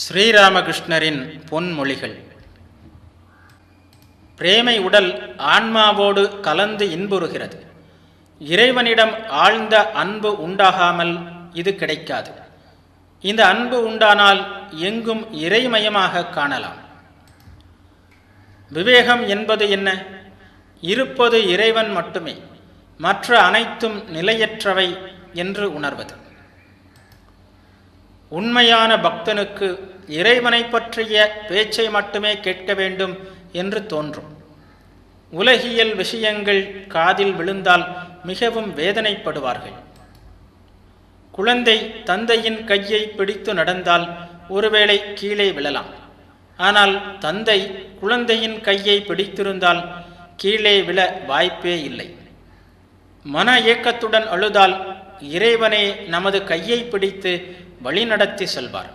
ஸ்ரீராமகிருஷ்ணரின் பொன்மொழிகள். பிரேமை உடல் ஆன்மாவோடு கலந்து இன்புறுகிறது. இறைவனிடம் ஆழ்ந்த அன்பு உண்டாகாமல் இது கிடைக்காது. இந்த அன்பு உண்டானால் எங்கும் இறைமயமாக காணலாம். விவேகம் என்பது என்ன? இருப்பது இறைவன் மட்டுமே, மற்ற அனைத்தும் நிலையற்றவை என்று உணர்வது. உண்மையான பக்தனுக்கு இறைவனை பற்றிய பேச்சை மட்டுமே கேட்க வேண்டும் என்று தோன்றும். உலகியல் விஷயங்கள் காதில் விழுந்தால் மிகவும் வேதனைப்படுவார்கள். குழந்தை தந்தையின் கையை பிடித்து நடந்தால் ஒருவேளை கீழே விழலாம். ஆனால் தந்தை குழந்தையின் கையை பிடித்திருந்தால் கீழே விழ வாய்ப்பே இல்லை. மன ஏக்கத்துடன் அழுதால் இறைவனே நமது கையை பிடித்து வழிநடத்தி செல்வார்.